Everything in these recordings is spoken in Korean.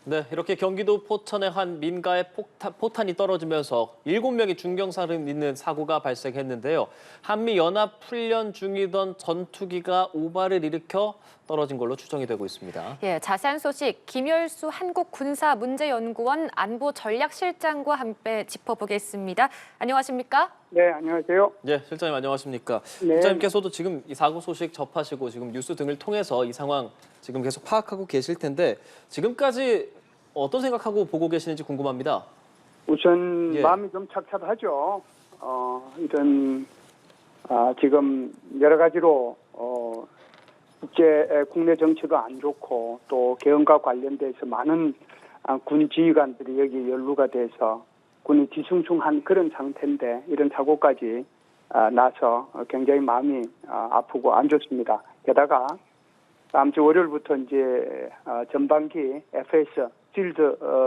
네, 이렇게 경기도 포천의 한 민가에 포탄이 떨어지면서 7명이 중경사를 잇는 사고가 발생했는데요. 한미연합훈련 중이던 전투기가 오발을 일으켜 떨어진 걸로 추정이 되고 있습니다. 예, 자세한 소식 김열수 한국군사문제연구원 안보전략실장과 함께 짚어보겠습니다. 안녕하십니까? 네, 안녕하세요. 네, 실장님 안녕하십니까? 네. 실장님께서도 지금 이 사고 소식 접하시고 지금 뉴스 등을 통해서 이 상황 지금 계속 파악하고 계실 텐데 지금까지 어떤 생각하고 보고 계시는지 궁금합니다. 우선 예. 마음이 좀 착잡하죠. 이런 지금 여러 가지로 국내 정치가 안 좋고 또 개헌과 관련돼서 많은 군 지휘관들이 여기 연루가 돼서 군이 뒤숭숭한 그런 상태인데 이런 사고까지 나서 굉장히 마음이 아프고 안 좋습니다. 게다가 다음 주 월요일부터 이제 전반기 FS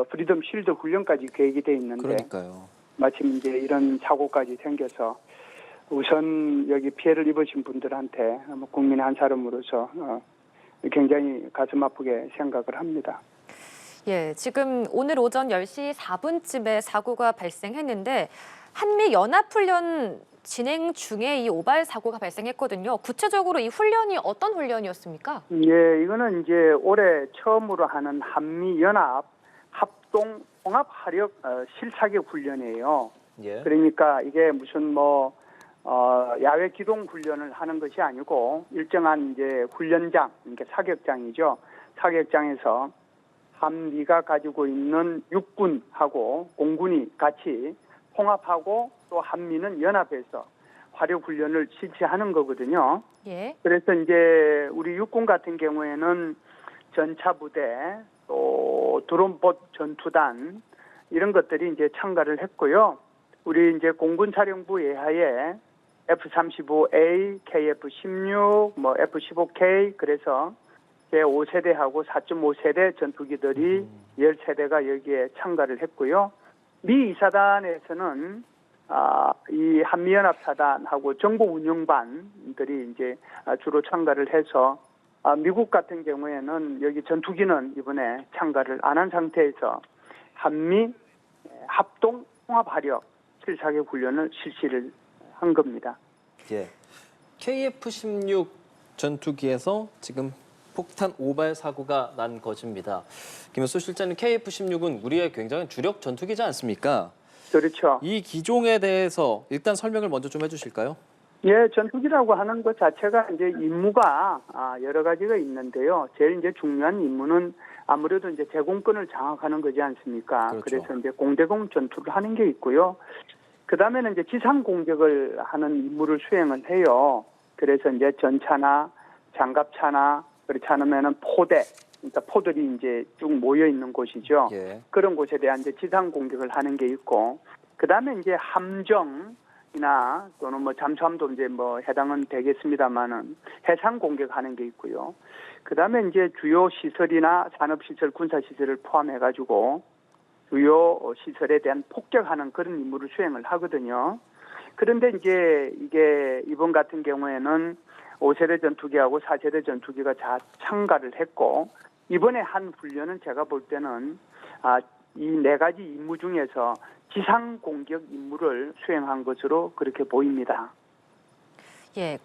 프리덤 실드 훈련까지 계획이 돼 있는데 그러니까요. 마침 이제 이런 사고까지 생겨서 우선 여기 피해를 입으신 분들한테 국민 한 사람으로서 굉장히 가슴 아프게 생각을 합니다. 예, 지금 오늘 오전 10시 4분쯤에 사고가 발생했는데 한미연합훈련 진행 중에 이 오발 사고가 발생했거든요. 구체적으로 이 훈련이 어떤 훈련이었습니까? 예, 이거는 이제 올해 처음으로 하는 한미연합 합동 통합화력 실사격 훈련이에요. 예. 그러니까 이게 무슨 야외 기동 훈련을 하는 것이 아니고 일정한 이제 훈련장, 그러니까 사격장이죠. 사격장에서 한미가 가지고 있는 육군하고 공군이 같이 통합하고 또 한미는 연합해서 화력 훈련을 실시하는 거거든요. 예. 그래서 이제 우리 육군 같은 경우에는 전차 부대 또 드론봇 전투단 이런 것들이 이제 참가를 했고요. 우리 이제 공군사령부 예하에 F-35A, KF-16, F-15K 그래서 제5세대하고 4.5세대 전투기들이 10세대가 여기에 참가를 했고요. 미 이사단에서는 이 한미연합사단하고 정보운영반들이 이제 주로 참가를 해서 미국 같은 경우에는 여기 전투기는 이번에 참가를 안 한 상태에서 한미 합동 통합화력 실사격 훈련을 실시를 한 겁니다. 예. KF-16 전투기에서 지금 폭탄 오발 사고가 난 것입니다. 김현수 실장님, KF-16은 우리의 굉장히 주력 전투기지 않습니까? 그렇죠. 이 기종에 대해서 일단 설명을 먼저 좀 해주실까요? 예, 전투기라고 하는 것 자체가 이제 임무가 여러 가지가 있는데요. 제일 이제 중요한 임무는 아무래도 이제 제공권을 장악하는 거지 않습니까? 그렇죠. 그래서 이제 공대공 전투를 하는 게 있고요. 그 다음에는 이제 지상 공격을 하는 임무를 수행을 해요. 그래서 이제 전차나 장갑차나 그렇지 않으면은 포대, 그러니까 포들이 이제 쭉 모여 있는 곳이죠. 예. 그런 곳에 대한 이제 지상 공격을 하는 게 있고, 그 다음에 이제 함정이나 또는 잠수함도 이제 해당은 되겠습니다만은 해상 공격하는 게 있고요. 그 다음에 이제 주요 시설이나 산업시설, 군사시설을 포함해가지고 주요 시설에 대한 폭격하는 그런 임무를 수행을 하거든요. 그런데 이제 이게 이번 같은 경우에는 5세대 전투기하고 4세대 전투기가 다 참가를 했고 이번에 한 훈련은 제가 볼 때는 이 네 가지 임무 중에서 지상 공격 임무를 수행한 것으로 그렇게 보입니다. 예,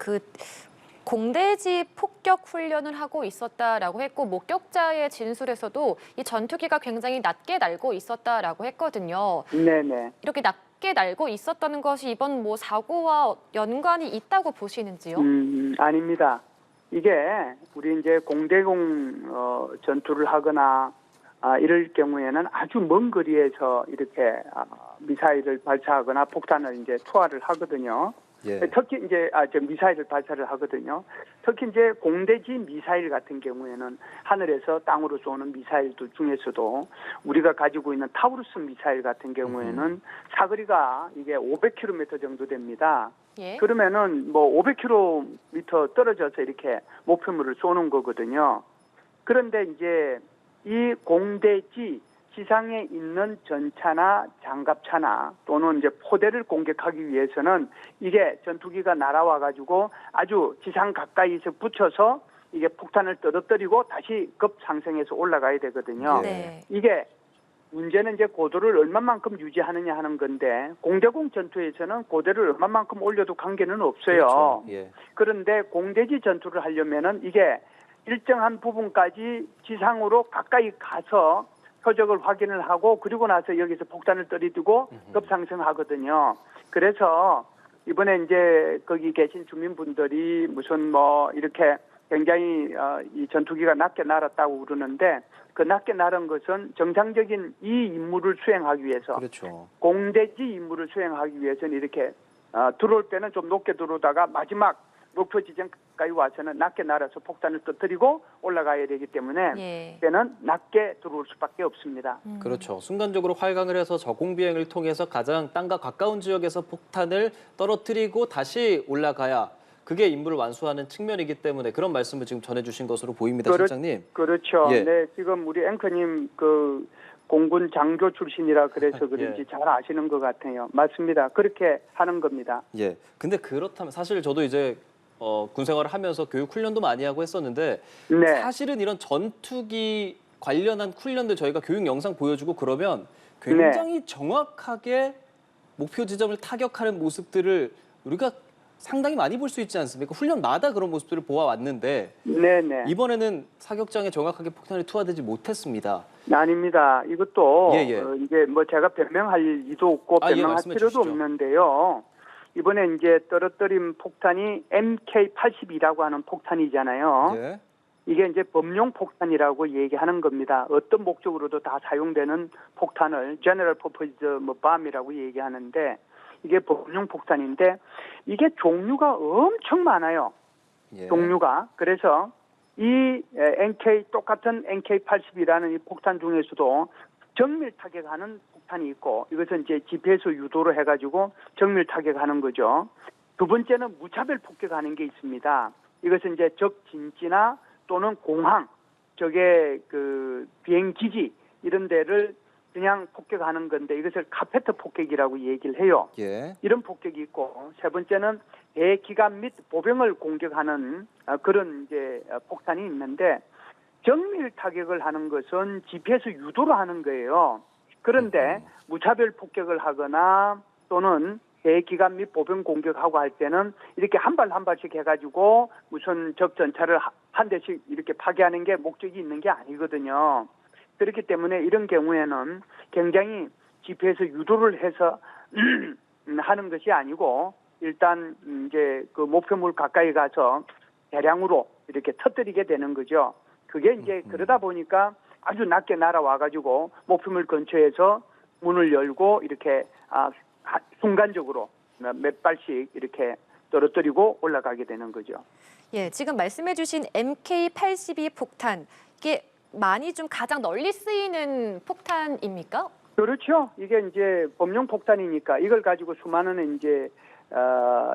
공대지 폭격 훈련을 하고 있었다라고 했고 목격자의 진술에서도 이 전투기가 굉장히 낮게 날고 있었다라고 했거든요. 네네. 이렇게 낮게 날고 있었다는 것이 이번 사고와 연관이 있다고 보시는지요? 아닙니다. 이게 우리 이제 공대공 전투를 하거나 이럴 경우에는 아주 먼 거리에서 이렇게 미사일을 발사하거나 폭탄을 이제 투하를 하거든요. 예. 특히 이제 미사일을 발사를 하거든요. 특히 이제 공대지 미사일 같은 경우에는 하늘에서 땅으로 쏘는 미사일들 중에서도 우리가 가지고 있는 타우루스 미사일 같은 경우에는 사거리가 이게 500km 정도 됩니다. 예. 그러면은 500km 떨어져서 이렇게 목표물을 쏘는 거거든요. 그런데 이제 이 공대지 지상에 있는 전차나 장갑차나 또는 이제 포대를 공격하기 위해서는 이게 전투기가 날아와 가지고 아주 지상 가까이서 붙여서 이게 폭탄을 떨어뜨리고 다시 급상승해서 올라가야 되거든요. 네. 이게 문제는 이제 고도를 얼마만큼 유지하느냐 하는 건데 공대공 전투에서는 고도를 얼마만큼 올려도 관계는 없어요. 그렇죠. 예. 그런데 공대지 전투를 하려면은 이게 일정한 부분까지 지상으로 가까이 가서 표적을 확인을 하고 그리고 나서 여기서 폭탄을 떨어뜨리고 급상승하거든요. 그래서 이번에 이제 거기 계신 주민분들이 무슨 뭐 이렇게 굉장히 이 전투기가 낮게 날았다고 그러는데 그 낮게 날은 것은 정상적인 이 임무를 수행하기 위해서 그렇죠. 공대지 임무를 수행하기 위해서는 이렇게 들어올 때는 좀 높게 들어오다가 마지막 목표 지점까지 와서는 낮게 날아서 폭탄을 터뜨리고 올라가야 되기 때문에 예. 그때는 낮게 들어올 수밖에 없습니다. 그렇죠. 순간적으로 활강을 해서 저공 비행을 통해서 가장 땅과 가까운 지역에서 폭탄을 떨어뜨리고 다시 올라가야 그게 임무를 완수하는 측면이기 때문에 그런 말씀을 지금 전해주신 것으로 보입니다, 실장님. 그렇죠. 예. 네, 지금 우리 앵커님 그 공군 장교 출신이라 그래서 그런지 예. 잘 아시는 것 같아요. 맞습니다. 그렇게 하는 겁니다. 예. 근데 그렇다면 사실 저도 이제 군 생활을 하면서 교육 훈련도 많이 하고 했었는데 네. 사실은 이런 전투기 관련한 훈련들 저희가 교육 영상 보여주고 그러면 굉장히 정확하게 목표 지점을 타격하는 모습들을 우리가 상당히 많이 볼 수 있지 않습니까? 훈련마다 그런 모습들을 보아왔는데 네네. 이번에는 사격장에 정확하게 폭탄이 투하되지 못했습니다. 아닙니다. 이것도 예, 예. 이게 뭐 제가 변명할 이도 없고 아, 예, 변명할 말씀해 필요도 주시죠. 없는데요. 이번에 이제 떨어뜨린 폭탄이 MK-82라고 하는 폭탄이잖아요. 예. 이게 이제 범용 폭탄이라고 얘기하는 겁니다. 어떤 목적으로도 다 사용되는 폭탄을 General Purpose Bomb이라고 얘기하는데 이게 범용 폭탄인데 이게 종류가 엄청 많아요. 예. 종류가. 그래서 이 똑같은 NK-80이라는 이 폭탄 중에서도 정밀 타격하는 폭탄이 있고 이것은 이제 GPS 유도로 해가지고 정밀 타격하는 거죠. 두 번째는 무차별 폭격하는 게 있습니다. 이것은 이제 적 진지나 또는 공항, 저게 그 비행기지 이런 데를 그냥 폭격하는 건데 이것을 카페트 폭격이라고 얘기를 해요. 예. 이런 폭격이 있고 세 번째는 대기관 및 보병을 공격하는 그런 이제 폭탄이 있는데 정밀 타격을 하는 것은 GPS 유도로 하는 거예요. 그런데 무차별 폭격을 하거나 또는 대기관 및 보병 공격하고 할 때는 이렇게 한 발 한 발씩 해가지고 무슨 적 전차를 한 대씩 이렇게 파괴하는 게 목적이 있는 게 아니거든요. 그렇기 때문에 이런 경우에는 굉장히 GPS 유도를 해서 하는 것이 아니고 일단 이제 그 목표물 가까이 가서 대량으로 이렇게 터뜨리게 되는 거죠. 그게 이제 그러다 보니까 아주 낮게 날아와가지고 목표물 근처에서 문을 열고 이렇게 순간적으로 몇 발씩 이렇게 떨어뜨리고 올라가게 되는 거죠. 예, 지금 말씀해주신 MK-82 폭탄 이게 많이 좀 가장 널리 쓰이는 폭탄입니까? 그렇죠. 이게 이제 범용 폭탄이니까 이걸 가지고 수많은 이제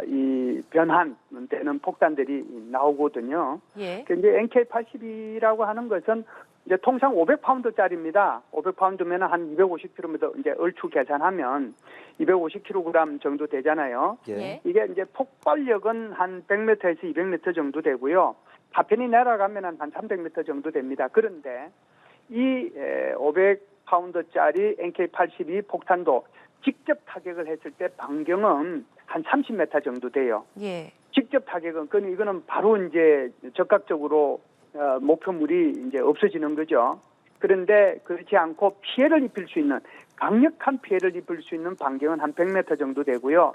이 변환되는 폭탄들이 나오거든요. 예. 근데 NK-82라고 하는 것은 이제 통상 500파운드짜리입니다. 500파운드면 한 250km 이제 얼추 계산하면 250kg 정도 되잖아요. 예. 이게 이제 폭발력은 한 100m에서 200m 정도 되고요. 파편이 내려가면 한 300m 정도 됩니다. 그런데 이 500파운드짜리 NK-82 폭탄도 직접 타격을 했을 때 반경은 한 30m 정도 돼요. 예. 직접 타격은 이거는 바로 이제 적극적으로 목표물이 이제 없어지는 거죠. 그런데 그렇지 않고 피해를 입힐 수 있는 강력한 피해를 입을 수 있는 반경은 한 100m 정도 되고요.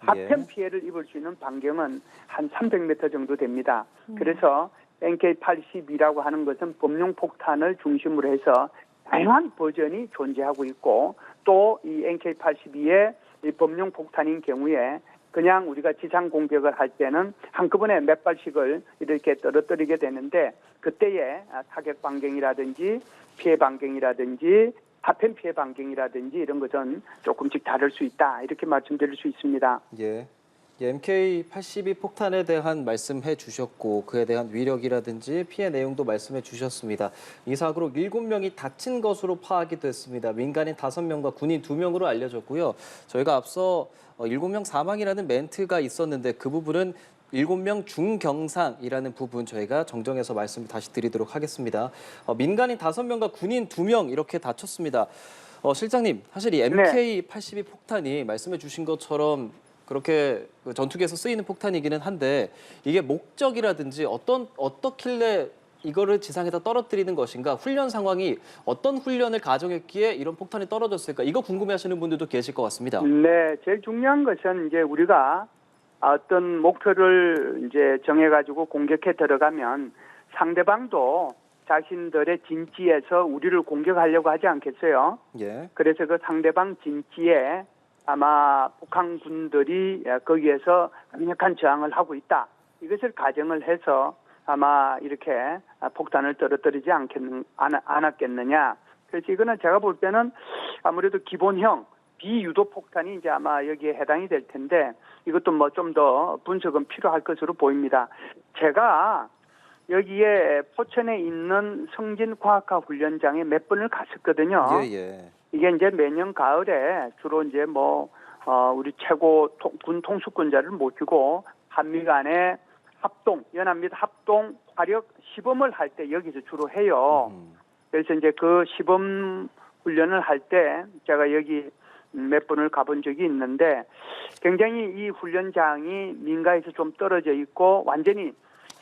파편 피해를 입을 수 있는 반경은 한 300m 정도 됩니다. 그래서 NK-82라고 하는 것은 범용 폭탄을 중심으로 해서 다양한 버전이 존재하고 있고 또 이 NK-82의 이 범용 폭탄인 경우에 그냥 우리가 지상 공격을 할 때는 한꺼번에 몇 발씩을 이렇게 떨어뜨리게 되는데 그때의 타격 반경이라든지 피해 반경이라든지 파편 피해 반경이라든지 이런 것은 조금씩 다를 수 있다 이렇게 말씀드릴 수 있습니다. 예. MK-82 폭탄에 대한 말씀해 주셨고 그에 대한 위력이라든지 피해 내용도 말씀해 주셨습니다. 이 사고로 7명이 다친 것으로 파악이 됐습니다. 민간인 5명과 군인 2명으로 알려졌고요. 저희가 앞서 7명 사망이라는 멘트가 있었는데 그 부분은 7명 중경상이라는 부분 저희가 정정해서 말씀을 다시 드리도록 하겠습니다. 민간인 5명과 군인 2명 이렇게 다쳤습니다. 실장님, 사실 이 MK82 폭탄이 말씀해 주신 것처럼 그렇게 그 전투기에서 쓰이는 폭탄이기는 한데 이게 목적이라든지 어떻길래 이거를 지상에다 떨어뜨리는 것인가, 훈련 상황이 어떤 훈련을 가정했기에 이런 폭탄이 떨어졌을까, 이거 궁금해하시는 분들도 계실 것 같습니다. 네, 제일 중요한 것은 이제 우리가 어떤 목표를 이제 정해가지고 공격해 들어가면 상대방도 자신들의 진지에서 우리를 공격하려고 하지 않겠어요? 예. 그래서 그 상대방 진지에 아마 북한군들이 거기에서 강력한 저항을 하고 있다. 이것을 가정을 해서 아마 이렇게 폭탄을 떨어뜨리지 않았겠느냐. 그래서 이거는 제가 볼 때는 아무래도 기본형 비유도 폭탄이 이제 아마 여기에 해당이 될 텐데 이것도 뭐 좀 더 분석은 필요할 것으로 보입니다. 제가 여기에 포천에 있는 성진과학화 훈련장에 몇 번을 갔었거든요. 예. 이게 이제 매년 가을에 주로 이제 우리 최고 군 통수권자를 모시고 한미 간의 합동, 연합 및 합동 화력 시범을 할 때 여기서 주로 해요. 그래서 이제 그 시범 훈련을 할 때 제가 여기 몇 번을 가본 적이 있는데 굉장히 이 훈련장이 민가에서 좀 떨어져 있고 완전히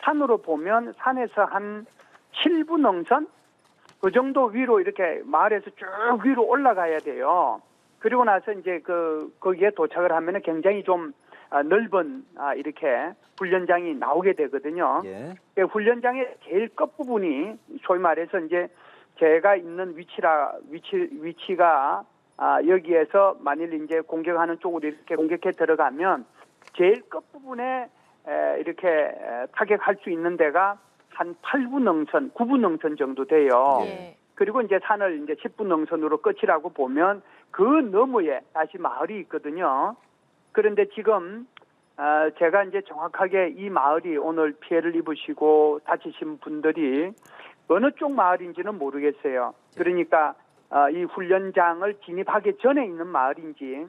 산으로 보면 산에서 한 7분 능선? 그 정도 위로 이렇게 마을에서 쭉 위로 올라가야 돼요. 그리고 나서 이제 거기에 도착을 하면은 굉장히 좀 넓은 이렇게 훈련장이 나오게 되거든요. 예. 훈련장의 제일 끝부분이 소위 말해서 이제 제가 있는 위치가 여기에서 만일 이제 공격하는 쪽으로 이렇게 공격해 들어가면 제일 끝부분에 이렇게 타격할 수 있는 데가 한 8분 능선, 9분 능선 정도 돼요. 예. 그리고 이제 산을 이제 10분 능선으로 끝이라고 보면 그 너머에 다시 마을이 있거든요. 그런데 지금 제가 이제 정확하게 이 마을이 오늘 피해를 입으시고 다치신 분들이 어느 쪽 마을인지는 모르겠어요. 그러니까 이 훈련장을 진입하기 전에 있는 마을인지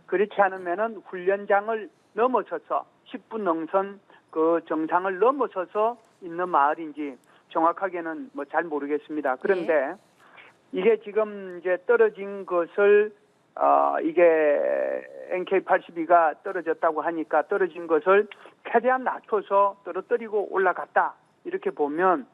그렇지 않으면은 훈련장을 넘어서서 10분 능선 그 정상을 넘어서서 있는 마을인지 정확하게는 뭐 잘 모르겠습니다. 그런데 이게 지금 이제 떨어진 것을 이게 NK82가 떨어졌다고 하니까 떨어진 것을 최대한 낮춰서 떨어뜨리고 올라갔다. 이렇게 보면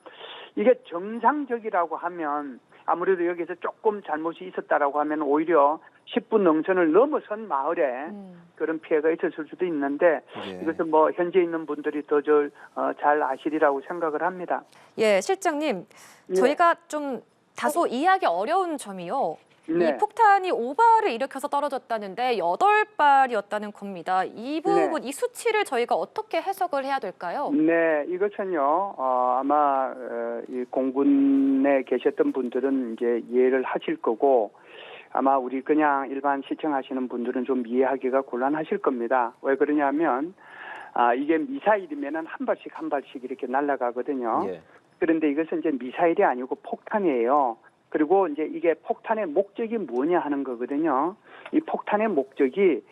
이게 정상적이라고 하면 아무래도 여기서 조금 잘못이 있었다라고 하면 오히려 10분 능선을 넘어선 마을에 그런 피해가 있었을 수도 있는데 이것은 뭐 현재 있는 분들이 더 잘 아시리라고 생각을 합니다. 예, 실장님, 저희가 좀 다소 이해하기 어려운 점이요. 네. 이 폭탄이 5발을 일으켜서 떨어졌다는데 8발이었다는 겁니다. 이 부분, 이 수치를 저희가 어떻게 해석을 해야 될까요? 네, 이것은요, 아마 이 공군에 계셨던 분들은 이제 이해를 하실 거고 아마 우리 그냥 일반 시청하시는 분들은 좀 이해하기가 곤란하실 겁니다. 왜 그러냐면 이게 미사일이면은 한 발씩 이렇게 날아가거든요. 예. 그런데 이것은 이제 미사일이 아니고 폭탄이에요. 그리고 이제 이게 폭탄의 목적이 뭐냐 하는 거거든요. 이 폭탄의 목적이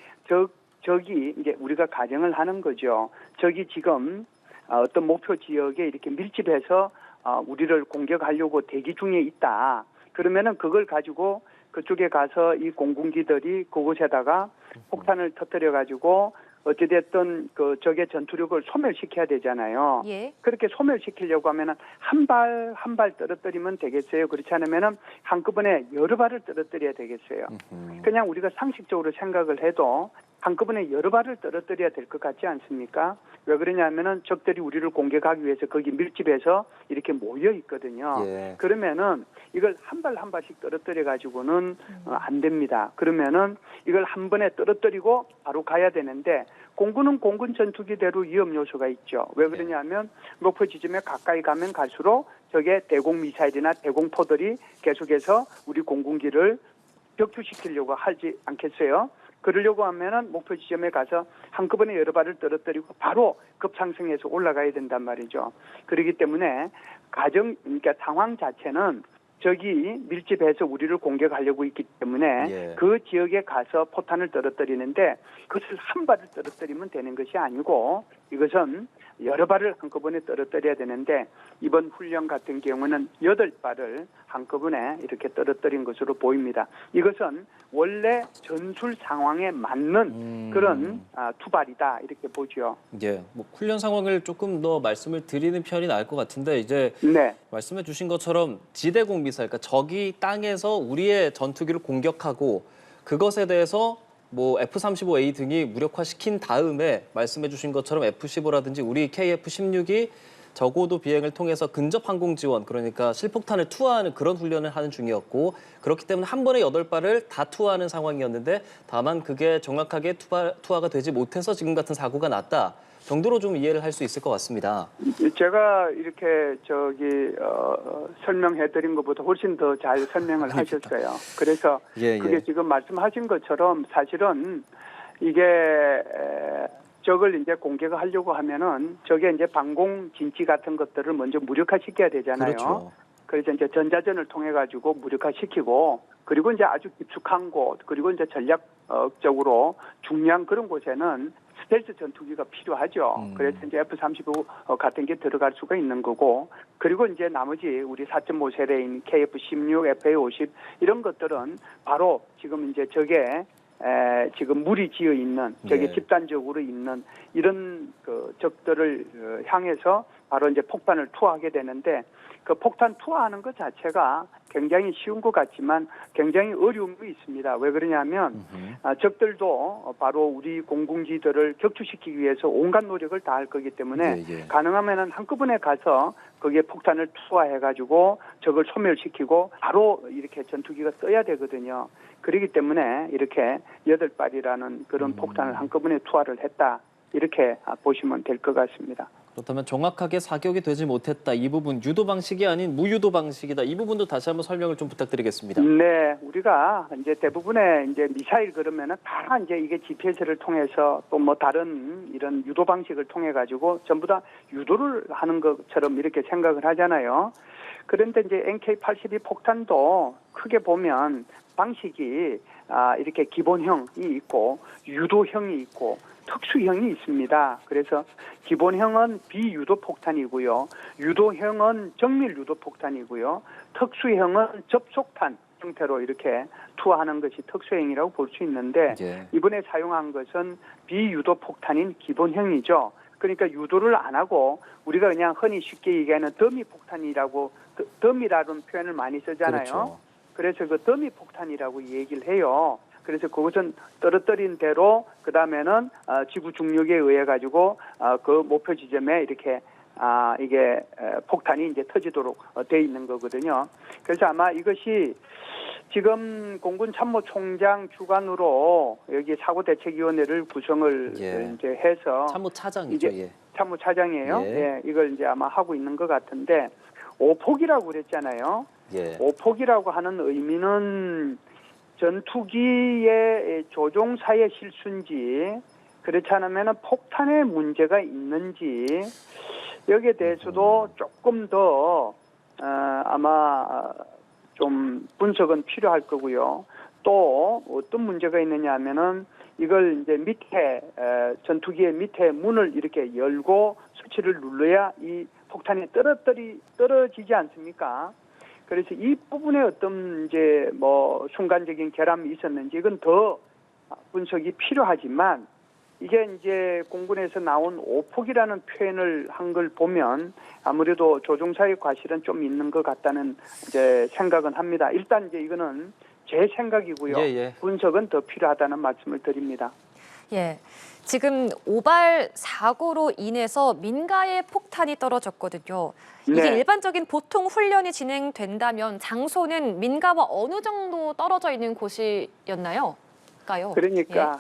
저기 이제 우리가 가정을 하는 거죠. 저기 지금 어떤 목표 지역에 이렇게 밀집해서 우리를 공격하려고 대기 중에 있다. 그러면은 그걸 가지고 그쪽에 가서 이 공군기들이 그곳에다가 폭탄을 터뜨려 가지고 어찌됐든 그 적의 전투력을 소멸시켜야 되잖아요. 예. 그렇게 소멸시키려고 하면은 한 발 떨어뜨리면 되겠어요. 그렇지 않으면은 한꺼번에 여러 발을 떨어뜨려야 되겠어요. 그냥 우리가 상식적으로 생각을 해도 한꺼번에 여러 발을 떨어뜨려야 될 것 같지 않습니까? 왜 그러냐면은 적들이 우리를 공격하기 위해서 거기 밀집해서 이렇게 모여 있거든요. 예. 그러면은 이걸 한 발씩 떨어뜨려 가지고는 안 됩니다. 그러면은 이걸 한 번에 떨어뜨리고 바로 가야 되는데 공군은 공군 전투기대로 위험 요소가 있죠. 왜 그러냐면 목표 지점에 가까이 가면 갈수록 적의 대공 미사일이나 대공포들이 계속해서 우리 공군기를 격추시키려고 하지 않겠어요? 그러려고 하면은 목표 지점에 가서 한꺼번에 여러 발을 떨어뜨리고 바로 급상승해서 올라가야 된단 말이죠. 그렇기 때문에 그러니까 상황 자체는 적이 밀집해서 우리를 공격하려고 있기 때문에 그 지역에 가서 포탄을 떨어뜨리는데 그것을 한 발을 떨어뜨리면 되는 것이 아니고 이것은 여러 발을 한꺼번에 떨어뜨려야 되는데 이번 훈련 같은 경우는 8발을 한꺼번에 이렇게 떨어뜨린 것으로 보입니다. 이것은 원래 전술 상황에 맞는 그런 투발이다 이렇게 보죠. 예, 뭐 훈련 상황을 조금 더 말씀을 드리는 편이 나을 것 같은데 이제 네. 말씀해 주신 것처럼 지대공 미사일, 그러니까 적이 땅에서 우리의 전투기를 공격하고 그것에 대해서 뭐 F-35A 등이 무력화시킨 다음에 말씀해 주신 것처럼 F-15라든지 우리 KF-16이 저고도 비행을 통해서 근접 항공 지원, 그러니까 실폭탄을 투하하는 그런 훈련을 하는 중이었고 그렇기 때문에 한 번에 8발을 다 투하하는 상황이었는데 다만 그게 정확하게 투하가 되지 못해서 지금 같은 사고가 났다 정도로 좀 이해를 할 수 있을 것 같습니다. 제가 이렇게 설명해드린 것보다 훨씬 더 잘 설명을 하셨어요. 그래서 예, 그게 예. 지금 말씀하신 것처럼 사실은 이게 적을 이제 공격을 하려고 하면은 적의 이제 방공 진지 같은 것들을 먼저 무력화시켜야 되잖아요. 그렇죠. 그래서 이제 전자전을 통해 가지고 무력화시키고 그리고 이제 아주 깊숙한 곳 그리고 이제 전략적으로 중요한 그런 곳에는 스텔스 전투기가 필요하죠. 그래서 이제 F-35 같은 게 들어갈 수가 있는 거고 그리고 이제 나머지 우리 4.5세대인 KF-16, FA-50 이런 것들은 바로 지금 이제 적의 지금 물이 지어 있는 저게 네. 집단적으로 있는 이런 그 적들을 향해서 바로 이제 폭탄을 투하하게 되는데 그 폭탄 투하하는 것 자체가 굉장히 쉬운 것 같지만 굉장히 어려움이 있습니다. 왜 그러냐면 적들도 바로 우리 공군지들을 격추시키기 위해서 온갖 노력을 다할 거기 때문에 예, 예. 가능하면은 한꺼번에 가서 거기에 폭탄을 투하해가지고 적을 소멸시키고 바로 이렇게 전투기가 써야 되거든요. 그렇기 때문에 이렇게 8발이라는 그런 폭탄을 한꺼번에 투하를 했다. 이렇게 보시면 될 것 같습니다. 그렇다면 정확하게 사격이 되지 못했다. 이 부분 유도 방식이 아닌 무유도 방식이다. 이 부분도 다시 한번 설명을 좀 부탁드리겠습니다. 네, 우리가 이제 대부분의 이제 미사일 그러면은 다 이제 이게 GPS를 통해서 또 뭐 다른 이런 유도 방식을 통해 가지고 전부 다 유도를 하는 것처럼 이렇게 생각을 하잖아요. 그런데 이제 NK-82 폭탄도 크게 보면 방식이 이렇게 기본형이 있고 유도형이 있고 특수형이 있습니다. 그래서 기본형은 비유도 폭탄이고요. 유도형은 정밀 유도 폭탄이고요. 특수형은 접속탄 형태로 이렇게 투하하는 것이 특수형이라고 볼 수 있는데 예. 이번에 사용한 것은 비유도 폭탄인 기본형이죠. 그러니까 유도를 안 하고 우리가 그냥 흔히 쉽게 얘기하는 더미 폭탄이라고 더미라는 표현을 많이 쓰잖아요. 그렇죠. 그래서 그 더미 폭탄이라고 얘기를 해요. 그래서 그것은 떨어뜨린 대로 그 다음에는 지구 중력에 의해 가지고 그 목표 지점에 이렇게 이게 폭탄이 이제 터지도록 돼 있는 거거든요. 그래서 아마 이것이 지금 공군 참모총장 주관으로 여기 사고대책위원회를 구성을 예. 이제 해서 참모차장이죠. 이게 예. 참모차장이에요. 예. 예, 이걸 이제 아마 하고 있는 것 같은데 오폭이라고 그랬잖아요. 예. 오폭이라고 하는 의미는 전투기의 조종사의 실수인지 그렇지 않으면 폭탄에 문제가 있는지 여기에 대해서도 조금 더 아마 좀 분석은 필요할 거고요. 또 어떤 문제가 있느냐 하면은 이걸 이제 밑에 전투기의 밑에 문을 이렇게 열고 스위치를 눌러야 이 폭탄이 떨어지지 않습니까? 그래서 이 부분에 어떤 이제 뭐 순간적인 결함이 있었는지 이건 더 분석이 필요하지만 이게 이제 공군에서 나온 오폭이라는 표현을 한 걸 보면 아무래도 조종사의 과실은 좀 있는 것 같다는 이제 생각은 합니다. 일단 이제 이거는 제 생각이고요. 예, 예. 분석은 더 필요하다는 말씀을 드립니다. 예. 지금 오발 사고로 인해서 민가에 폭탄이 떨어졌거든요. 이게 네. 일반적인 보통 훈련이 진행된다면 장소는 민가와 어느 정도 떨어져 있는 곳이었나요? 그러니까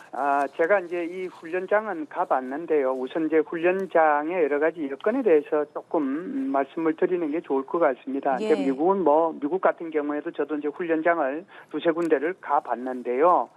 제가 이제 이 훈련장은 가봤는데요. 우선 이제 훈련장의 여러 가지 여건에 대해서 조금 말씀을 드리는 게 좋을 것 같습니다. 예. 이제 미국 같은 경우에도 저도 이제 훈련장을 두세 군데를 가봤는데요.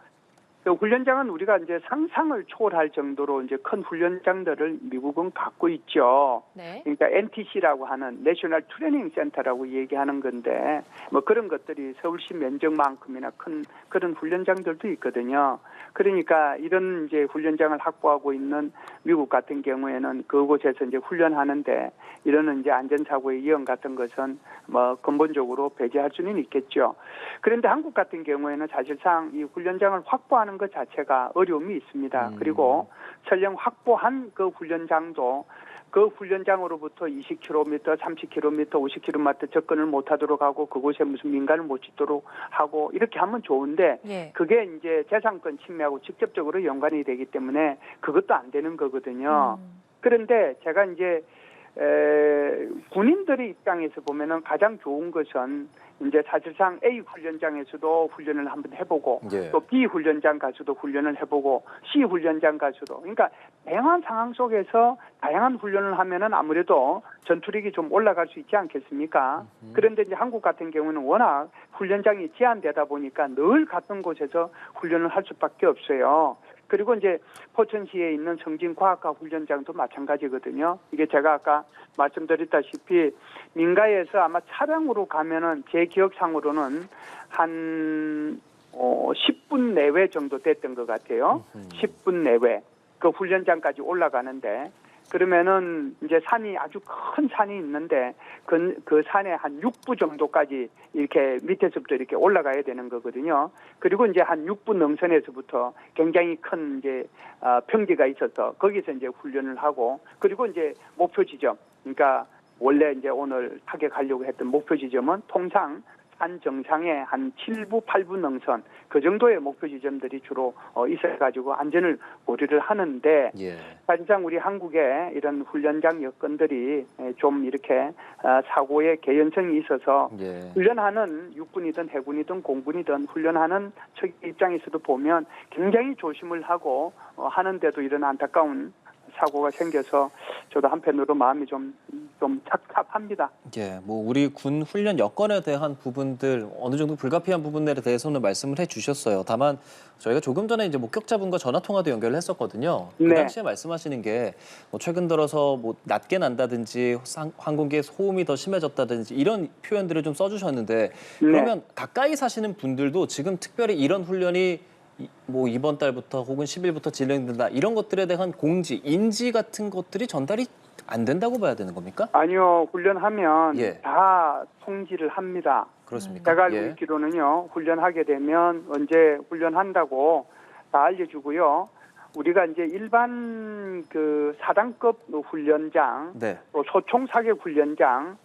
그 훈련장은 우리가 이제 상상을 초월할 정도로 이제 큰 훈련장들을 미국은 갖고 있죠. 네. 그러니까 NTC라고 하는 내셔널 트레이닝 센터라고 얘기하는 건데 뭐 그런 것들이 서울시 면적만큼이나 큰 그런 훈련장들도 있거든요. 그러니까 이런 이제 훈련장을 확보하고 있는 미국 같은 경우에는 그곳에서 이제 훈련하는데 이런 이제 안전사고의 위험 같은 것은 뭐 근본적으로 배제할 수는 있겠죠. 그런데 한국 같은 경우에는 사실상 이 훈련장을 확보하는 것 자체가 어려움이 있습니다. 그리고 설령 확보한 그 훈련장도 그 훈련장으로부터 20km, 30km, 50km 접근을 못하도록 하고 그곳에 무슨 민가를 못 짓도록 하고 이렇게 하면 좋은데 예. 그게 이제 재산권 침해하고 직접적으로 연관이 되기 때문에 그것도 안 되는 거거든요. 그런데 제가 이제 군인들의 입장에서 보면은 가장 좋은 것은 이제 사실상 A 훈련장에서도 훈련을 한번 해보고 예. 또 B 훈련장 가서도 훈련을 해보고 C 훈련장 가서도 그러니까 다양한 상황 속에서 다양한 훈련을 하면은 아무래도 전투력이 좀 올라갈 수 있지 않겠습니까? 그런데 이제 한국 같은 경우는 워낙 훈련장이 제한되다 보니까 늘 같은 곳에서 훈련을 할 수밖에 없어요. 그리고 이제 포천시에 있는 성진과학과 훈련장도 마찬가지거든요. 이게 제가 아까 말씀드렸다시피 민가에서 아마 차량으로 가면은 제 기억상으로는 한 10분 내외 정도 됐던 것 같아요. 10분 내외 그 훈련장까지 올라가는데 그러면은 이제 산이 아주 큰 산이 있는데 그 산에 한 6부 정도까지 이렇게 밑에서부터 이렇게 올라가야 되는 거거든요. 그리고 이제 한 6부 능선에서부터 굉장히 큰 이제 평지가 있어서 거기서 이제 훈련을 하고 그리고 이제 목표 지점 그러니까 원래 이제 오늘 타격하려고 했던 목표 지점은 통상 산 정상에 한 7부, 8부 능선 그 정도의 목표 지점들이 주로 있어가지고 안전을 고려를 하는데 예. 사실상 우리 한국의 이런 훈련장 여건들이 좀 이렇게 사고의 개연성이 있어서 예. 훈련하는 육군이든 해군이든 공군이든 훈련하는 측 입장에서도 보면 굉장히 조심을 하고 하는데도 이런 안타까운 사고가 생겨서 저도 한편으로 마음이 좀 착잡합니다. 예, 뭐 우리 군 훈련 여건에 대한 부분들 어느 정도 불가피한 부분들에 대해서는 말씀을 해주셨어요. 다만 저희가 조금 전에 이제 목격자분과 전화 통화도 연결을 했었거든요. 그 네. 당시에 말씀하시는 게 뭐 최근 들어서 뭐 낮게 난다든지 항공기의 소음이 더 심해졌다든지 이런 표현들을 좀 써주셨는데 그러면 가까이 사시는 분들도 지금 특별히 이런 훈련이 뭐 이번 달부터 혹은 10일부터 진행된다 이런 것들에 대한 공지, 인지 같은 것들이 전달이 안 된다고 봐야 되는 겁니까? 아니요, 훈련하면 예. 다 통지를 합니다. 그렇습니까? 제가 알고 예. 있기로는요, 훈련하게 되면 언제 훈련한다고 다 알려주고요. 우리가 이제 일반 그 사단급 훈련장, 네. 또 소총 사격 훈련장,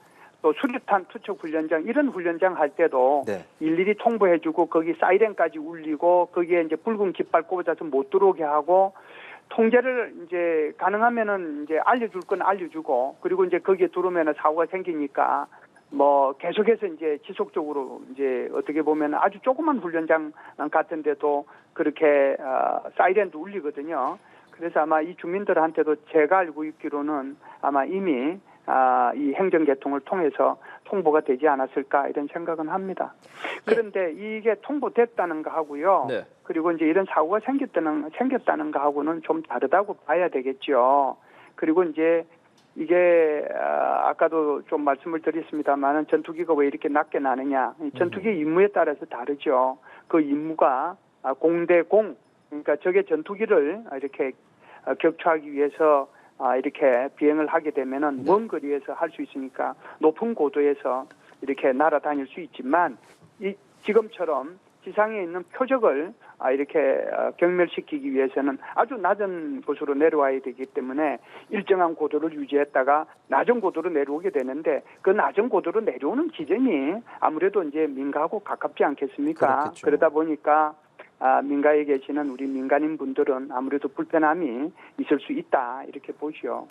또 수류탄 투척 훈련장 이런 훈련장 할 때도 네. 일일이 통보해주고 거기 사이렌까지 울리고 거기에 이제 붉은 깃발 꽂아서 못 들어오게 하고 통제를 이제 가능하면은 이제 알려줄 건 알려주고 그리고 이제 거기에 들어오면은 사고가 생기니까 뭐 계속해서 이제 지속적으로 이제 어떻게 보면 아주 조그만 훈련장 같은데도 그렇게 사이렌도 울리거든요. 그래서 아마 이 주민들한테도 제가 알고 있기로는 아마 이미 이 행정계통을 통해서 통보가 되지 않았을까 이런 생각은 합니다. 그런데 이게 통보됐다는 거 하고요. 네. 그리고 이제 이런 사고가 생겼다는 거 하고는 좀 다르다고 봐야 되겠죠. 그리고 이제 이게 아까도 좀 말씀을 드렸습니다만은 전투기가 왜 이렇게 낮게 나느냐. 전투기 임무에 따라서 다르죠. 그 임무가 공대공 그러니까 적의 전투기를 이렇게 격추하기 위해서 이렇게 비행을 하게 되면은 먼 거리에서 할 수 있으니까 높은 고도에서 이렇게 날아다닐 수 있지만 지금처럼 지상에 있는 표적을 이렇게 경멸시키기 위해서는 아주 낮은 곳으로 내려와야 되기 때문에 일정한 고도를 유지했다가 낮은 고도로 내려오게 되는데 그 낮은 고도로 내려오는 지점이 아무래도 이제 민가하고 가깝지 않겠습니까? 그렇겠죠. 그러다 보니까 민가에 계시는 우리 민간인 분들은 아무래도 불편함이 있을 수 있다 이렇게 보죠.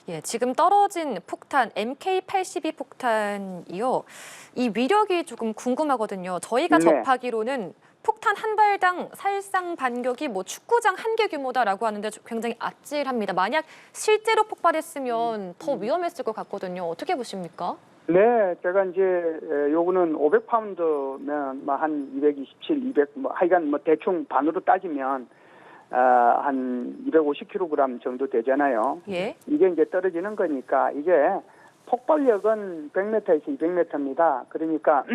예, 지금 떨어진 폭탄 MK82 폭탄이요. 이 위력이 조금 궁금하거든요. 저희가 네. 접하기로는 폭탄 한 발당 살상 반격이 뭐 축구장 한 개 규모다라고 하는데 굉장히 아찔합니다. 만약 실제로 폭발했으면 더 위험했을 것 같거든요. 어떻게 보십니까? 네, 제가 이제 요거는 500파운드면 뭐 한 227, 200, 뭐 하여간 뭐 대충 반으로 따지면 한 250kg 정도 되잖아요. 예. 이게 이제 떨어지는 거니까 이게 폭발력은 100m에서 200m입니다. 그러니까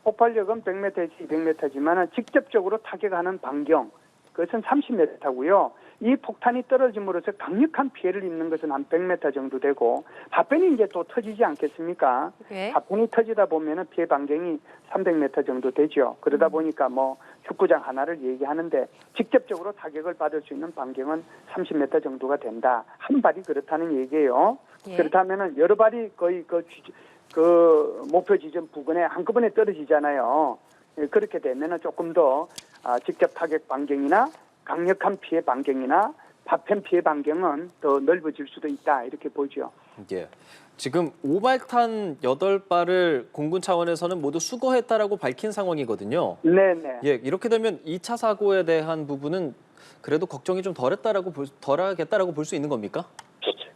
폭발력은 100m에서 200m지만 직접적으로 타격하는 반경 그것은 30m고요. 이 폭탄이 떨어짐으로써 강력한 피해를 입는 것은 한 100m 정도 되고 파편이 이제 또 터지지 않겠습니까? 예. 파편이 터지다 보면은 피해 반경이 300m 정도 되죠. 그러다 보니까 뭐 축구장 하나를 얘기하는데 직접적으로 타격을 받을 수 있는 반경은 30m 정도가 된다. 한 발이 그렇다는 얘기예요. 예. 그렇다면은 여러 발이 거의 그 목표 지점 부근에 한꺼번에 떨어지잖아요. 그렇게 되면은 조금 더 직접 타격 반경이나 강력한 피해 반경이나 파편 피해 반경은 더 넓어질 수도 있다 이렇게 보죠. 예. 지금 오발탄 8발을 공군 차원에서는 모두 수거했다라고 밝힌 상황이거든요. 네네. 예, 이렇게 되면 2차 사고에 대한 부분은 그래도 걱정이 좀 덜하겠다라고 볼 수 있는 겁니까?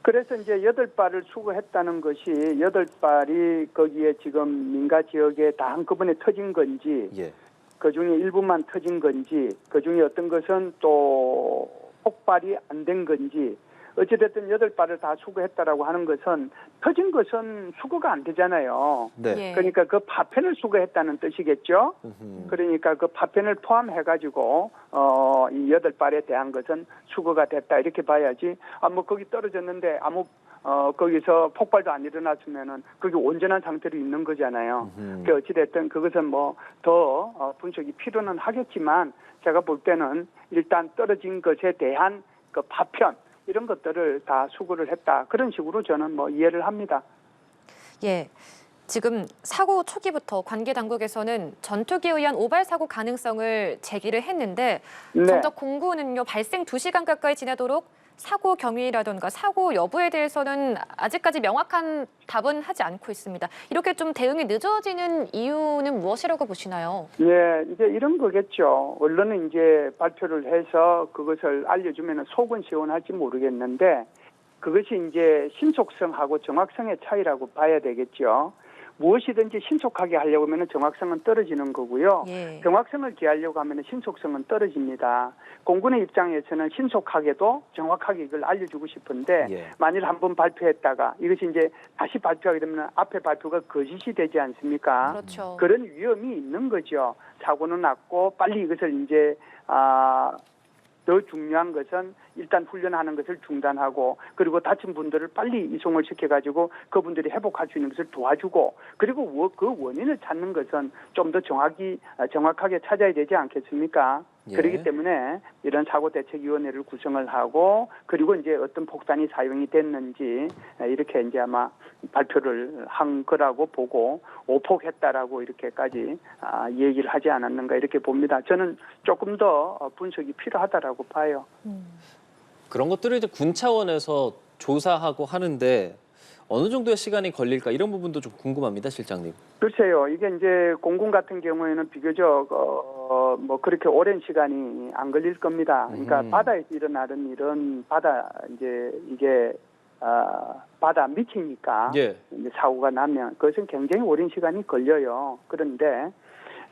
그래서 이제 8발을 수거했다는 것이 8발이 거기에 지금 민가 지역에 다 한꺼번에 터진 건지 예. 그중에 일부만 터진 건지 그중에 어떤 것은 또 폭발이 안 된 건지 어찌됐든 8발을 다 수거했다라고 하는 것은 터진 것은 수거가 안 되잖아요. 네. 예. 그러니까 그 파편을 수거했다는 뜻이겠죠. 그러니까 그 파편을 포함해가지고 이 8발에 대한 것은 수거가 됐다 이렇게 봐야지. 뭐 거기 떨어졌는데 아무 거기서 폭발도 안 일어났으면은 그게 온전한 상태로 있는 거잖아요. 그 어찌됐든 그것은 뭐 더 분석이 필요는 하겠지만 제가 볼 때는 일단 떨어진 것에 대한 그 파편 이런 것들을 다 수거를 했다. 그런 식으로 저는 뭐 이해를 합니다. 예. 지금 사고 초기부터 관계 당국에서는 전투기에 의한 오발 사고 가능성을 제기를 했는데 네. 정작 공군은요 발생 2시간 가까이 지나도록 사고 경위라든가 사고 여부에 대해서는 아직까지 명확한 답은 하지 않고 있습니다. 이렇게 좀 대응이 늦어지는 이유는 무엇이라고 보시나요? 예, 이제 이런 거겠죠. 언론은 이제 발표를 해서 그것을 알려주면 속은 시원할지 모르겠는데 그것이 이제 신속성하고 정확성의 차이라고 봐야 되겠죠. 무엇이든지 신속하게 하려고 하면 정확성은 떨어지는 거고요. 예. 정확성을 기하려고 하면 신속성은 떨어집니다. 공군의 입장에서는 신속하게도 정확하게 이걸 알려주고 싶은데 예. 만일 한번 발표했다가 이것이 이제 다시 발표하게 되면 앞에 발표가 거짓이 되지 않습니까? 그렇죠. 그런 위험이 있는 거죠. 사고는 났고 빨리 이것을 이제 더 중요한 것은 일단 훈련하는 것을 중단하고 그리고 다친 분들을 빨리 이송을 시켜가지고 그분들이 회복할 수 있는 것을 도와주고 그리고 그 원인을 찾는 것은 좀 더 정확하게 찾아야 되지 않겠습니까? 예. 그렇기 때문에 이런 사고대책위원회를 구성을 하고 그리고 이제 어떤 폭탄이 사용이 됐는지 이렇게 이제 아마 발표를 한 거라고 보고 오폭했다라고 이렇게까지 얘기를 하지 않았는가 이렇게 봅니다. 저는 조금 더 분석이 필요하다라고 봐요. 그런 것들을 이제 군 차원에서 조사하고 하는데 어느 정도의 시간이 걸릴까 이런 부분도 좀 궁금합니다, 실장님. 글쎄요, 이게 이제 공군 같은 경우에는 비교적 뭐 그렇게 오랜 시간이 안 걸릴 겁니다. 그러니까 바다에서 일어나는 일은 이제 이게 바다 밑이니까 예. 이제 사고가 나면 그것은 굉장히 오랜 시간이 걸려요. 그런데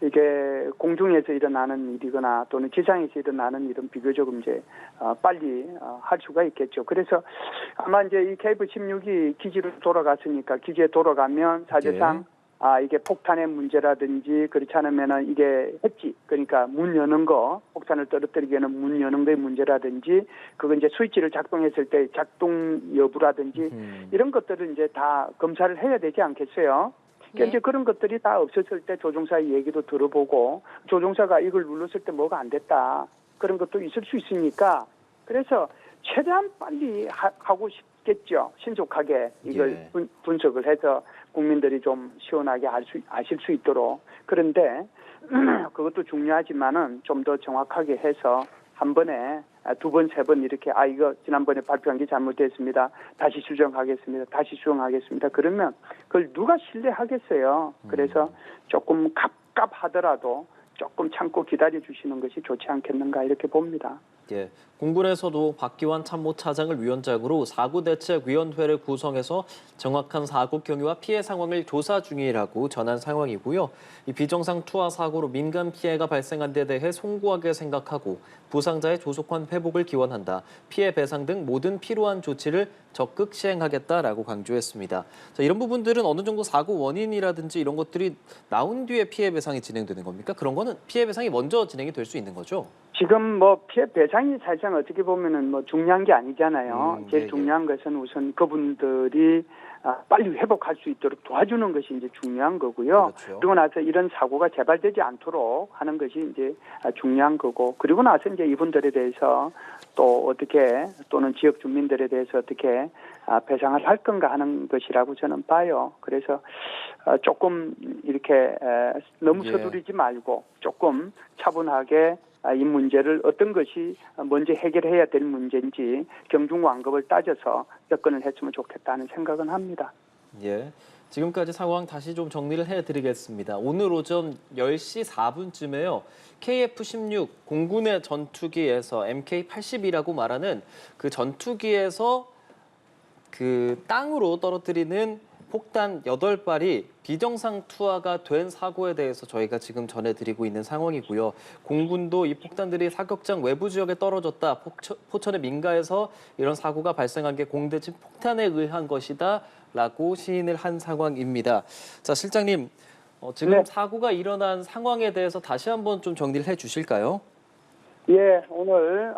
이게 공중에서 일어나는 일이거나 또는 지상에서 일어나는 일은 비교적 이제 빨리 할 수가 있겠죠. 그래서 아마 이제 이 KF-16이 기지로 돌아갔으니까 기지에 돌아가면 사실상 이게 폭탄의 문제라든지 그렇지 않으면은 이게 핵지 그러니까 문 여는 거 폭탄을 떨어뜨리기에는 문 여는 거의 문제라든지 그거 이제 스위치를 작동했을 때 작동 여부라든지 이런 것들을 이제 다 검사를 해야 되지 않겠어요? 그러니까 이제 그런 것들이 다 없었을 때 조종사의 얘기도 들어보고 조종사가 이걸 눌렀을 때 뭐가 안 됐다 그런 것도 있을 수 있으니까 그래서 최대한 빨리 하고 싶겠죠. 신속하게 이걸 분석을 해서 국민들이 좀 시원하게 아실 수 있도록. 그런데 그것도 중요하지만은 좀 더 정확하게 해서 한 번에 2번, 3번 이렇게 이거 지난번에 발표한 게 잘못됐습니다. 다시 수정하겠습니다. 다시 수정하겠습니다. 그러면 그걸 누가 신뢰하겠어요. 그래서 조금 갑갑하더라도 조금 참고 기다려 주시는 것이 좋지 않겠는가 이렇게 봅니다. 예, 공군에서도 박기환 참모차장을 위원장으로 사고대책위원회를 구성해서 정확한 사고 경위와 피해 상황을 조사 중이라고 전한 상황이고요. 이 비정상 투하 사고로 민간 피해가 발생한 데 대해 송구하게 생각하고 부상자의 조속한 회복을 기원한다. 피해 배상 등 모든 필요한 조치를 적극 시행하겠다라고 강조했습니다. 자, 이런 부분들은 어느 정도 사고 원인이라든지 이런 것들이 나온 뒤에 피해 배상이 진행되는 겁니까? 그런 거는 피해 배상이 먼저 진행이 될 수 있는 거죠? 지금 뭐 피해 배상이 사실상 어떻게 보면은 뭐 중요한 게 아니잖아요. 제일 예. 중요한 것은 우선 그분들이 빨리 회복할 수 있도록 도와주는 것이 이제 중요한 거고요. 그렇죠. 그리고 나서 이런 사고가 재발되지 않도록 하는 것이 이제 중요한 거고, 그리고 나서 이제 이분들에 대해서 또 어떻게, 또는 지역 주민들에 대해서 어떻게 배상을 할 건가 하는 것이라고 저는 봐요. 그래서 조금 이렇게 너무 예. 서두르지 말고 조금 차분하게 이 문제를 어떤 것이 먼저 해결해야 될 문제인지 경중완급을 따져서 접근을 했으면 좋겠다는 생각은 합니다. 예. 지금까지 상황 다시 좀 정리를 해드리겠습니다. 오늘 오전 10시 4분쯤에요. KF-16 공군의 전투기에서 MK-80이라고 말하는 그 전투기에서 그 땅으로 떨어뜨리는 폭탄 8발이 비정상 투하가 된 사고에 대해서 저희가 지금 전해드리고 있는 상황이고요. 공군도 이 폭탄들이 사격장 외부 지역에 떨어졌다. 포천의 민가에서 이런 사고가 발생한 게 공대지 폭탄에 의한 것이다. 라고 시인을 한 상황입니다. 자, 실장님, 지금 네. 사고가 일어난 상황에 대해서 다시 한번 좀 정리를 해 주실까요? 예, 오늘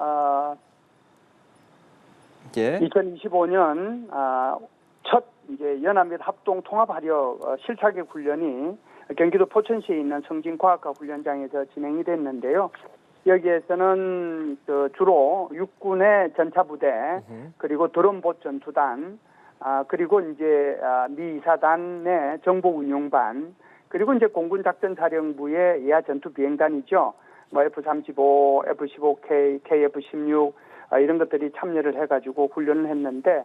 예. 2025년 첫 이제 연합 및 합동 통합하력 실사격 훈련이 경기도 포천시에 있는 성진과학과 훈련장에서 진행이 됐는데요. 여기에서는 주로 육군의 전차부대, 그리고 드론봇 전투단, 그리고 이제 미 이사단의 정보운용반, 그리고 이제 공군작전사령부의 예하 전투비행단이죠. 뭐 F-35, F-15K, KF-16 이런 것들이 참여를 해가지고 훈련을 했는데,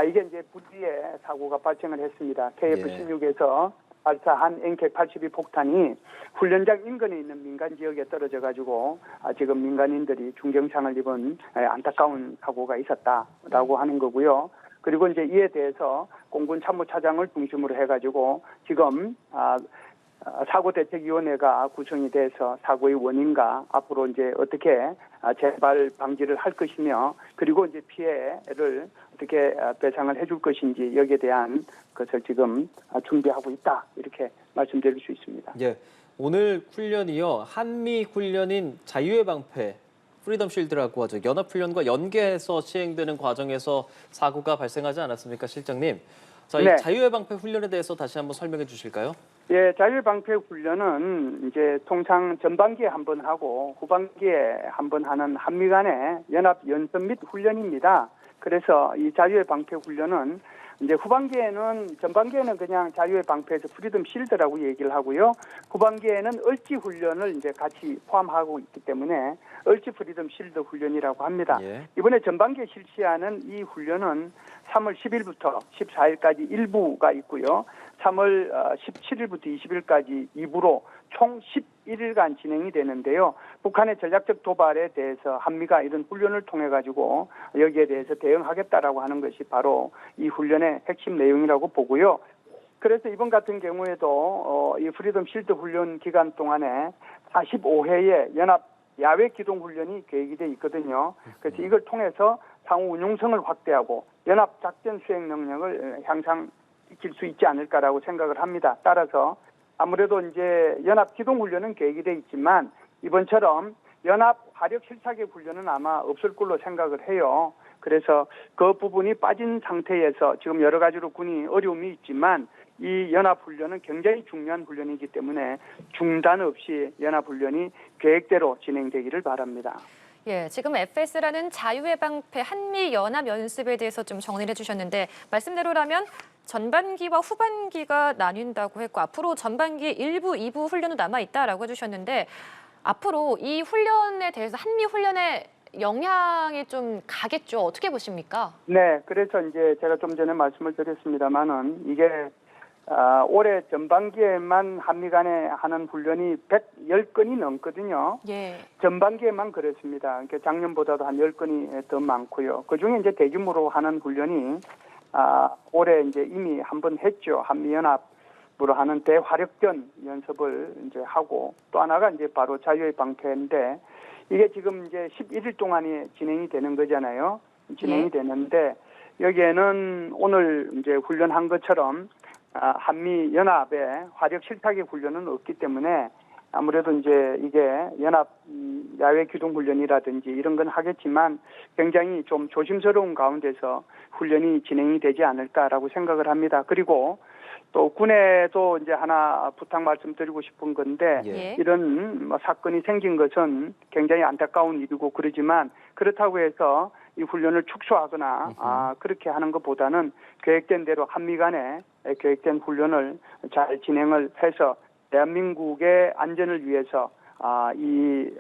이게 이제 부지에 사고가 발생을 했습니다. KF-16에서 발사한 NK-82 폭탄이 훈련장 인근에 있는 민간 지역에 떨어져가지고 지금 민간인들이 중경상을 입은 안타까운 사고가 있었다라고 하는 거고요. 그리고 이제 이에 대해서 공군 참모차장을 중심으로 해가지고 지금 사고대책위원회가 구성이 돼서 사고의 원인과 앞으로 이제 어떻게 재발 방지를 할 것이며, 그리고 이제 피해를 어떻게 배상을 해줄 것인지 여기에 대한 것을 지금 준비하고 있다, 이렇게 말씀드릴 수 있습니다. 예. 오늘 훈련이요. 한미 훈련인 자유의 방패 프리덤 쉴드라고 하죠. 연합훈련과 연계해서 시행되는 과정에서 사고가 발생하지 않았습니까, 실장님? 자, 네. 이 자유의 방패 훈련에 대해서 다시 한번 설명해 주실까요? 예, 자유의 방패 훈련은 이제 통상 전반기에 한 번 하고 후반기에 한 번 하는 한미 간의 연합 연습 및 훈련입니다. 그래서 이 자유의 방패 훈련은 이제 전반기에는 그냥 자유의 방패에서 프리덤 실드라고 얘기를 하고요. 후반기에는 얼지 훈련을 이제 같이 포함하고 있기 때문에 얼지 프리덤 실드 훈련이라고 합니다. 예. 이번에 전반기에 실시하는 이 훈련은 3월 10일부터 14일까지 1부가 있고요. 3월 17일부터 20일까지 2부로 총 11일간 진행이 되는데요. 북한의 전략적 도발에 대해서 한미가 이런 훈련을 통해 가지고 여기에 대해서 대응하겠다라고 하는 것이 바로 이 훈련의 핵심 내용이라고 보고요. 그래서 이번 같은 경우에도 이 프리덤 실드 훈련 기간 동안에 45회의 연합 야외 기동 훈련이 계획이 돼 있거든요. 그래서 이걸 통해서 상호 운용성을 확대하고 연합 작전 수행 능력을 향상시킬 수 있지 않을까라고 생각을 합니다. 따라서 아무래도 이제 연합 기동 훈련은 계획이 돼 있지만 이번처럼 연합 화력 실사격 훈련은 아마 없을 걸로 생각을 해요. 그래서 그 부분이 빠진 상태에서 지금 여러 가지로 군이 어려움이 있지만 이 연합훈련은 굉장히 중요한 훈련이기 때문에 중단 없이 연합훈련이 계획대로 진행되기를 바랍니다. 예, 지금 FS라는 자유의 방패 한미 연합 연습에 대해서 좀 정리를 해주셨는데 말씀대로라면 전반기와 후반기가 나뉜다고 했고 앞으로 전반기 1부, 2부 훈련도 남아있다라고 해주셨는데 앞으로 이 훈련에 대해서 한미 훈련에 영향이 좀 가겠죠. 어떻게 보십니까? 네, 그래서 이제 제가 좀 전에 말씀을 드렸습니다만은 이게 올해 전반기에만 한미 간에 하는 훈련이 110건이 넘거든요. 예. 전반기에만 그렇습니다. 그러니까 작년보다도 한 10건이 더 많고요. 그중에 이제 대규모로 하는 훈련이 올해 이제 이미 한번 했죠. 한미연합으로 하는 대화력전 연습을 이제 하고, 또 하나가 이제 바로 자유의 방패인데, 이게 지금 이제 11일 동안이 진행이 되는 거잖아요. 진행이 되는데, 여기에는 오늘 이제 훈련한 것처럼 한미 연합의 화력 실타격 훈련은 없기 때문에 아무래도 이제 이게 연합 야외 기동 훈련이라든지 이런 건 하겠지만 굉장히 좀 조심스러운 가운데서 훈련이 진행이 되지 않을까라고 생각을 합니다. 그리고 또 군에도 이제 하나 부탁 말씀드리고 싶은 건데, 예. 이런 뭐 사건이 생긴 것은 굉장히 안타까운 일이고 그러지만, 그렇다고 해서 이 훈련을 축소하거나 그렇게 하는 것보다는 계획된 대로 한미 간에 계획된 훈련을 잘 진행을 해서 대한민국의 안전을 위해서 이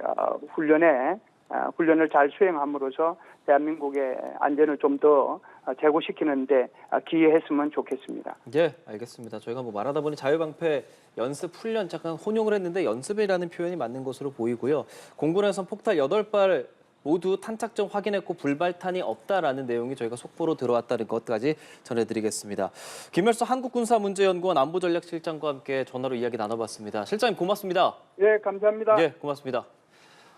훈련을 잘 수행함으로써 대한민국의 안전을 좀 더 제고시키는데 기여했으면 좋겠습니다. 예, 알겠습니다. 저희가 뭐 말하다 보니 자유방패 연습 훈련 잠깐 혼용을 했는데 연습이라는 표현이 맞는 것으로 보이고요. 공군에선 폭탄 8발 모두 탄착점 확인했고 불발탄이 없다라는 내용이 저희가 속보로 들어왔다는 것까지 전해드리겠습니다. 김열수 한국군사문제연구원 안보전략실장과 함께 전화로 이야기 나눠봤습니다. 실장님 고맙습니다. 예, 감사합니다. 예, 고맙습니다.